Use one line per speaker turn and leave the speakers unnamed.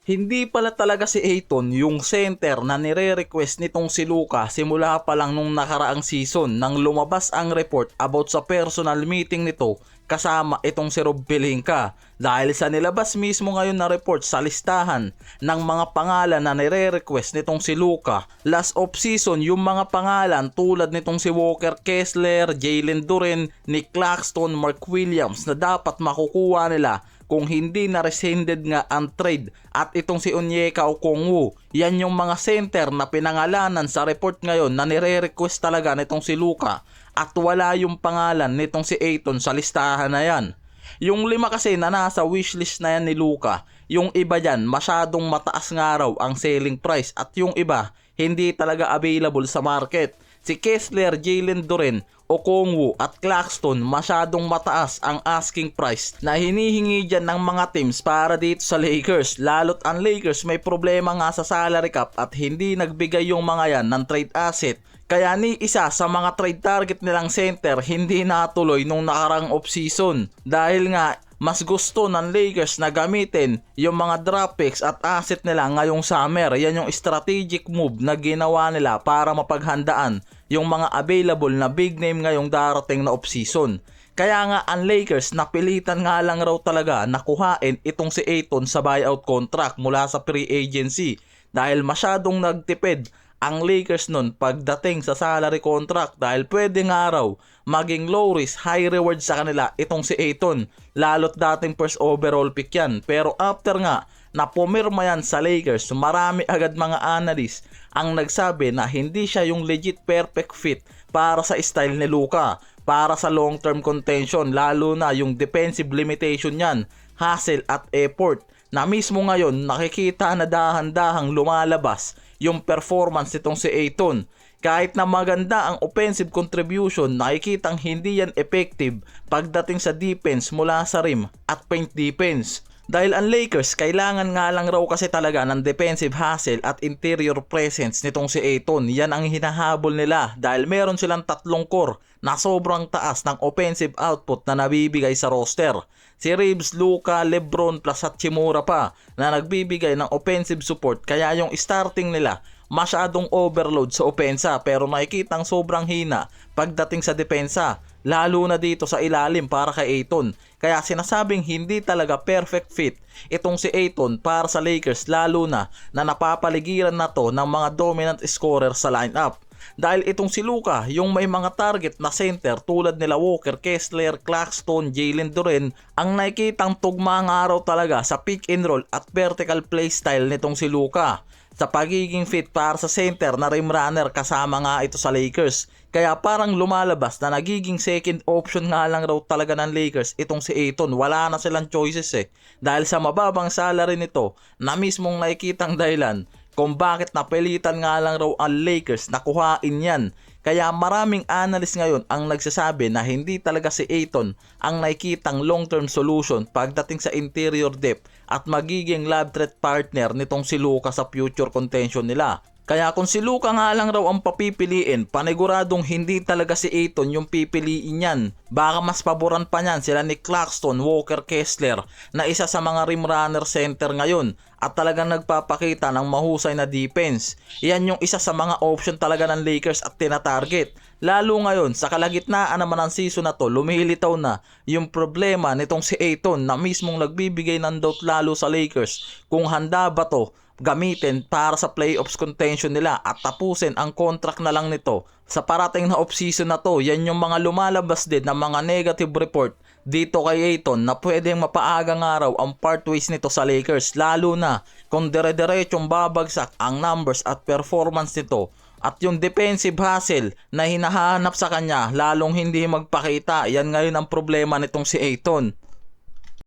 Hindi pala talaga si Ayton yung center na nire-request nitong si Luka simula pa lang nung nakaraang season nang lumabas ang report about sa personal meeting nito kasama itong si Rob Pelinka. Dahil sa nilabas mismo ngayon na report sa listahan ng mga pangalan na nire-request nitong si Luka last off season, yung mga pangalan tulad nitong si Walker Kessler, Jalen Duren, Nick Claxton, Mark Williams na dapat makukuha nila kung hindi na rescinded nga ang trade, at itong si Onyeka Okongwu. Yan yung mga center na pinangalanan sa report ngayon na nire-request talaga nitong si Luka, at wala yung pangalan nitong si Ayton sa listahan na yan. Yung 5 kasi na nasa wishlist na yan ni Luka, yung iba dyan masyadong mataas nga raw ang selling price at yung iba hindi talaga available sa market. Si Kessler, Jalen Duren, Okongwu at Claxton masyadong mataas ang asking price na hinihingi dyan ng mga teams para dito sa Lakers. Lalo't ang Lakers may problema nga sa salary cap at hindi nagbigay yung mga yan ng trade asset. Kaya ni isa sa mga trade target nilang center hindi natuloy nung nakarang off-season. Dahil nga mas gusto ng Lakers na gamitin yung mga draft picks at asset nila ngayong summer. Yan yung strategic move na ginawa nila para mapaghandaan yung mga available na big name ngayong darating na off-season. Kaya nga ang Lakers napilitan nga lang raw talaga na kuhain itong si Ayton sa buyout contract mula sa free agency dahil masyadong nagtipid ang Lakers nun pagdating sa salary contract dahil pwede nga raw maging low risk high reward sa kanila itong si Ayton, lalo't dating first overall pick yan. Pero after nga na pumirma yan sa Lakers, marami agad mga analyst ang nagsabi na hindi siya yung legit perfect fit para sa style ni Luka, para sa long term contention, lalo na yung defensive limitation yan, hassle at effort na mismo ngayon nakikita na dahan-dahang lumalabas yung performance nitong si Ayton. Kahit na maganda ang offensive contribution, nakikitang hindi yan effective pagdating sa defense mula sa rim at paint defense. Dahil ang Lakers kailangan nga lang raw kasi talaga ng defensive hustle at interior presence nitong si Ayton. Yan ang hinahabol nila dahil meron silang 3 core na sobrang taas ng offensive output na nabibigay sa roster. Si Reeves, Luka, Lebron plus Hachimura pa na nagbibigay ng offensive support, kaya yung starting nila masyadong overload sa opensa pero nakikitang sobrang hina pagdating sa depensa, lalo na dito sa ilalim para kay Ayton. Kaya sinasabing hindi talaga perfect fit itong si Ayton para sa Lakers, lalo na napapaligiran na to ng mga dominant scorer sa lineup. Dahil itong si Luka, yung may mga target na center tulad nila Walker Kessler, Claxton, Jalen Duren, ang nakikitang tugma nga araw talaga sa pick and roll at vertical play style nitong si Luka sa pagiging fit para sa center na rim runner kasama nga ito sa Lakers. Kaya parang lumalabas na nagiging second option nga lang raw talaga ng Lakers itong si Ayton. Wala na silang choices dahil sa mababang salary nito na mismong nakikitang dahilan kung bakit napilitan nga lang raw ang Lakers na kuhain yan. Kaya maraming analyst ngayon ang nagsasabi na hindi talaga si Ayton ang nakikitang long-term solution pagdating sa interior depth at magiging lab threat partner nitong si Luka sa future contention nila. Kaya kung si Luka nga lang raw ang papipiliin, paniguradong hindi talaga si Ayton yung pipiliin yan. Baka mas paboran pa niyan sila ni Claxton, Walker Kessler na isa sa mga rim runner center ngayon at talagang nagpapakita ng mahusay na defense. Yan yung isa sa mga option talaga ng Lakers at tinatarget. Lalo ngayon sa kalagitnaan naman ng season na to, lumilitaw na yung problema nitong si Ayton na mismong nagbibigay ng doubt lalo sa Lakers kung handa ba to gamitin para sa playoffs contention nila at tapusin ang contract na lang nito sa parating na off-season na to. Yan yung mga lumalabas din na mga negative report dito kay Ayton na pwedeng mapaagang araw ang part ways nito sa Lakers, lalo na kung dire-diretsong babagsak ang numbers at performance nito at yung defensive hustle na hinahanap sa kanya lalong hindi magpakita. Yan ngayon ang problema nitong si Ayton.